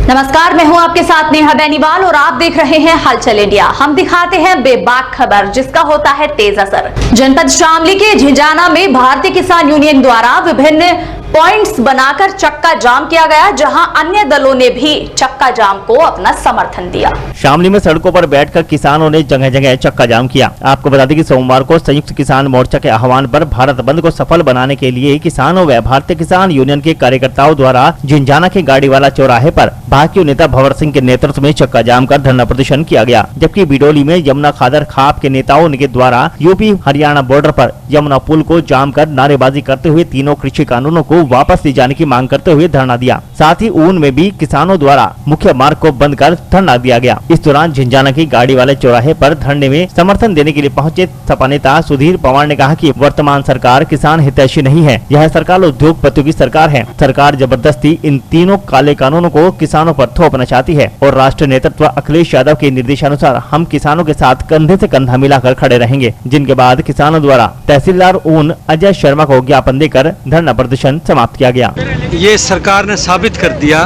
नमस्कार, मैं हूं आपके साथ नेहा बेनीवाल और आप देख रहे हैं हलचल इंडिया। हम दिखाते हैं बेबाक खबर जिसका होता है तेज असर। जनपद शामली के झिंझाना में भारतीय किसान यूनियन द्वारा विभिन्न पॉइंट्स बनाकर चक्का जाम किया गया, जहां अन्य दलों ने भी चक्का जाम को अपना समर्थन दिया। शामली में सड़कों पर बैठकर किसानों ने जगह जगह चक्का जाम किया। आपको बता दें कि सोमवार को संयुक्त किसान मोर्चा के आह्वान पर भारत बंद को सफल बनाने के लिए किसानों व भारतीय किसान यूनियन के कार्यकर्ताओं द्वारा झिंझाना के गाड़ीवाला चौराहे पर भाजपा नेता भंवर सिंह के नेतृत्व में चक्का जाम कर धरना प्रदर्शन किया गया। जबकि बिडोली में यमुना खादर खाप के नेताओं के द्वारा यूपी हरियाणा बॉर्डर पर यमुना पुल को जाम कर नारेबाजी करते हुए तीनों कृषि कानूनों को वापस ली जाने की मांग करते हुए धरना दिया। साथ ही ऊन में भी किसानों द्वारा मुख्य मार्ग को बंद कर धरना दिया गया। इस दौरान झिंझाना की गाड़ी वाले चौराहे पर धरने में समर्थन देने के लिए पहुंचे सपा नेता सुधीर पवार ने कहा कि वर्तमान सरकार किसान हितैषी नहीं है, यह सरकार उद्योगपतियों की सरकार है। सरकार जबरदस्ती इन तीनों काले कानूनों को किसानों पर थोपना चाहती है और राष्ट्रीय नेतृत्व अखिलेश यादव के निर्देशानुसार हम किसानों के साथ कंधे से कंधा मिलाकर खड़े रहेंगे। जिनके बाद किसानों द्वारा तहसीलदार ऊन अजय शर्मा को ज्ञापन देकर धरना प्रदर्शन समाप्त किया गया। ये सरकार ने साबित कर दिया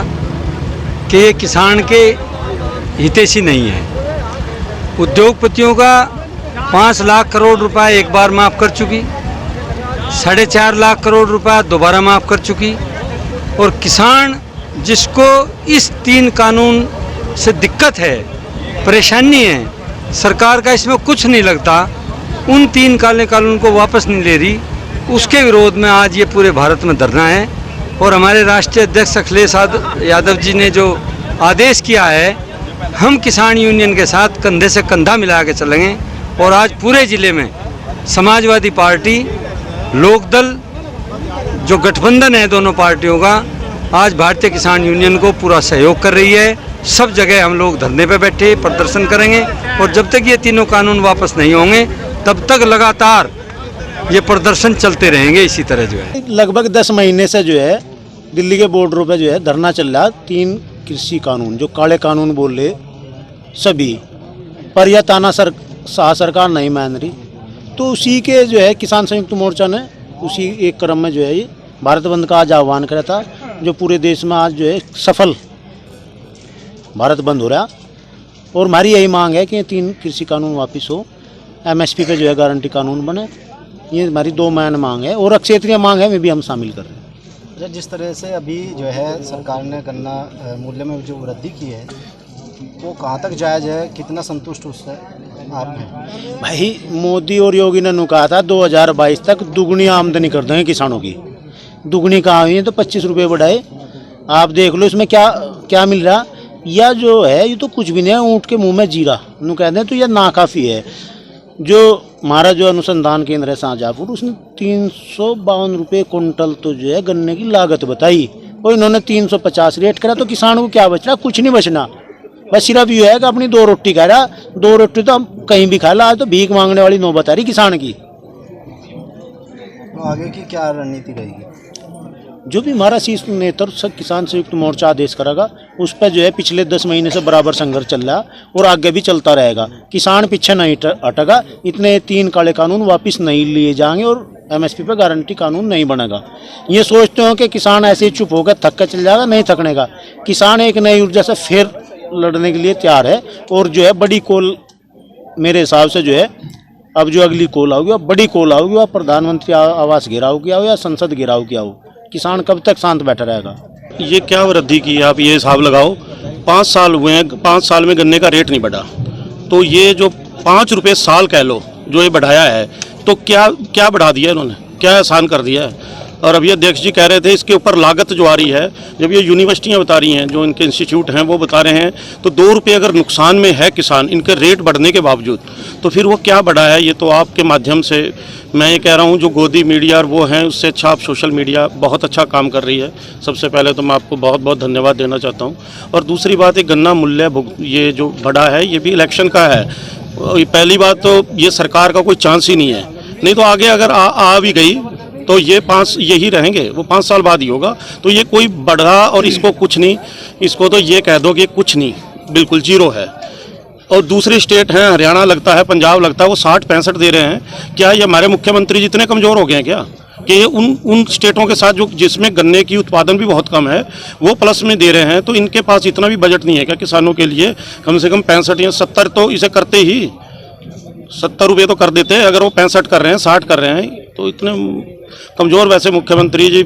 कि ये किसान के हितैषी नहीं है। उद्योगपतियों का 5 लाख करोड़ रुपए एक बार माफ कर चुकी, 4.5 लाख करोड़ रुपए दोबारा माफ कर चुकी, और किसान जिसको इस 3 कानून से दिक्कत है, परेशानी है, सरकार का इसमें कुछ नहीं लगता, उन 3 काले कानून को वापस नहीं ले रही, उसके विरोध में आज ये पूरे भारत में धरना है। और हमारे राष्ट्रीय अध्यक्ष अखिलेश यादव जी ने जो आदेश किया है, हम किसान यूनियन के साथ कंधे से कंधा मिला के चलेंगे। और आज पूरे जिले में समाजवादी पार्टी, लोकदल, जो गठबंधन है दोनों पार्टियों का, आज भारतीय किसान यूनियन को पूरा सहयोग कर रही है। सब जगह हम लोग धरने पे बैठे प्रदर्शन करेंगे और जब तक ये तीनों कानून वापस नहीं होंगे तब तक लगातार ये प्रदर्शन चलते रहेंगे। इसी तरह जो है लगभग 10 महीने से जो है दिल्ली के बॉर्डरों पे जो है धरना चल रहा। 3 कृषि कानून जो काले कानून बोल रहे सभी पर, यह ताना सरकार नहीं मान रही। तो उसी के जो है किसान संयुक्त मोर्चा ने उसी एक क्रम में जो है ये भारत बंद का आज आह्वान करा था, जो पूरे देश में आज जो है सफल भारत बंद हो रहा। और हमारी यही मांग है कि ये 3 कृषि कानून वापस हो, MSP पे जो है गारंटी कानून बने। ये हमारी 2 मेन मांग है और क्षेत्रीय मांग है, में भी हम शामिल कर रहे हैं। जिस तरह से अभी जो है सरकार ने गन्ना मूल्य में जो वृद्धि की है वो कहाँ तक जायज़ है, कितना संतुष्ट उससे आप हैं? भाई मोदी और योगी ने कहा था 2022 तक दुगनी आमदनी कर देंगे किसानों की। दुगनी कहाँ हुई है? तो 25 रुपये बढ़ाए। आप देख लो इसमें क्या क्या मिल रहा। या जो है ये तो कुछ भी नहीं है, ऊँट के मुंह में जीरा नू कहते हैं। तो यह नाकाफ़ी है। जो हमारा जो अनुसंधान केंद्र है शाहजहाँपुर, उसने 352 रुपये कुंटल तो जो है गन्ने की लागत बताई और इन्होंने 350 रेट करा। तो किसानों को क्या बच रहा? कुछ नहीं बचना। बस सिर्फ ये है कि अपनी 2 रोटी खा रहा। 2 रोटी तो हम कहीं भी खा ला। आज तो भीख मांगने वाली नौबत आ रही किसान की। तो आगे की क्या रणनीति रहेगी? जो भी हमारा शीर्ष नेतृत्व किसान संयुक्त मोर्चा आदेश करेगा उस पर जो है पिछले 10 महीने से बराबर संघर्ष चल रहा और आगे भी चलता रहेगा। किसान पीछे नहीं हटेगा। इतने 3 काले कानून वापस नहीं लिए जाएंगे और MSP पे गारंटी कानून नहीं बनेगा। ये सोचते हो कि किसान ऐसे ही चुप होकर थक कर चल जाएगा, नहीं थकने का। किसान एक नई ऊर्जा से फिर लड़ने के लिए तैयार है। और जो है बड़ी कॉल मेरे हिसाब से जो है अब जो अगली कॉल आओगी, अब बड़ी कॉल आओगी, वह प्रधानमंत्री आवास घेराव किया हो या संसद घेराव किया हो। किसान कब तक शांत बैठा रहेगा? ये क्या वृद्धि की है? आप ये हिसाब लगाओ, 5 साल हुए हैं, 5 साल में गन्ने का रेट नहीं बढ़ा। तो ये जो 5 रुपये साल कह लो जो ये बढ़ाया है, तो क्या बढ़ा दिया इन्होंने? क्या आसान कर दिया है? और अभी अध्यक्ष जी कह रहे थे इसके ऊपर लागत जो आ रही है, जब ये यूनिवर्सिटियाँ बता रही हैं, जो इनके इंस्टीट्यूट हैं वो बता रहे हैं, तो 2 रुपये अगर नुकसान में है किसान इनके रेट बढ़ने के बावजूद, तो फिर वो क्या बढ़ा है? ये तो आपके माध्यम से मैं ये कह रहा हूँ, जो गोदी मीडिया और वो हैं उससे अच्छा आप सोशल मीडिया बहुत अच्छा काम कर रही है। सबसे पहले तो मैं आपको बहुत बहुत धन्यवाद देना चाहता हूँ। और दूसरी बात, एक गन्ना मूल्य ये जो बढ़ा है ये भी इलेक्शन का है। पहली बात तो ये सरकार का कोई चांस ही नहीं है, नहीं तो आगे अगर आ भी गई तो ये 5 यही रहेंगे, वो 5 साल बाद ही होगा। तो ये कोई बढ़ा और इसको कुछ नहीं, इसको तो ये कह दो कि कुछ नहीं, बिल्कुल 0 है। और दूसरे स्टेट हैं, हरियाणा लगता है, पंजाब लगता है, वो 60-65 दे रहे हैं। क्या ये हमारे मुख्यमंत्री जितने कमज़ोर हो गए हैं क्या? कि उन स्टेटों के साथ जो जिसमें गन्ने की उत्पादन भी बहुत कम है वो प्लस में दे रहे हैं, तो इनके पास इतना भी बजट नहीं है क्या किसानों के लिए? कम से कम 65 या 70 तो इसे करते ही, 70 रुपये तो कर देते हैं। अगर वो 65 कर रहे हैं, 60 कर रहे हैं, तो इतने कमज़ोर वैसे मुख्यमंत्री जी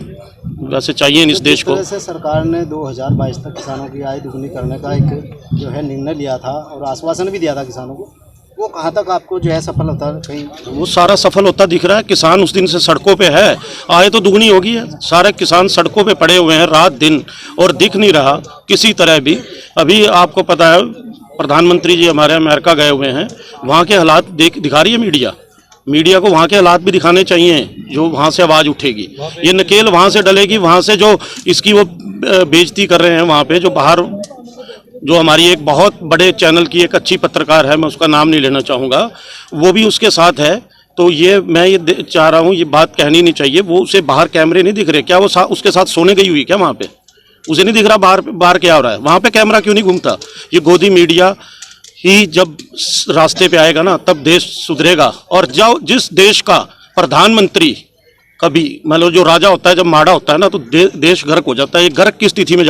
वैसे चाहिए इस देश को। से सरकार ने 2022 तक किसानों की आय दुगनी करने का एक जो है निर्णय लिया था और आश्वासन भी दिया था किसानों को, वो कहाँ तक आपको जो है सफल होता है? कहीं वो सारा सफल होता दिख रहा है। किसान उस दिन से सड़कों पे है, आय तो दुगनी होगी है। सारे किसान सड़कों पे पड़े हुए हैं रात दिन और दिख नहीं रहा किसी तरह भी। अभी आपको पता है प्रधानमंत्री जी हमारे अमेरिका गए हुए हैं, वहाँ के हालात दिखा रही है मीडिया को वहाँ के हालात भी दिखाने चाहिए, जो वहाँ से आवाज़ उठेगी। ये नकेल वहाँ से डलेगी, वहाँ से जो इसकी वो बेइज्जती कर रहे हैं वहाँ पे, जो बाहर जो हमारी एक बहुत बड़े चैनल की एक अच्छी पत्रकार है, मैं उसका नाम नहीं लेना चाहूँगा, वो भी उसके साथ है। तो ये मैं ये चाह रहा हूँ, ये बात कहनी नहीं चाहिए। वो उसे बाहर कैमरे नहीं दिख रहे क्या? वो उसके साथ सोने गई हुई क्या वहाँ पे? उसे नहीं दिख रहा बाहर क्या हो रहा है? वहाँ पे कैमरा क्यों नहीं घूमता? ये गोदी मीडिया ही जब रास्ते पे आएगा ना तब देश सुधरेगा। और जब जिस देश का प्रधानमंत्री कभी मतलब जो राजा होता है जब माड़ा होता है ना तो देश गर्क हो जाता है। ये गर्क की स्थिति में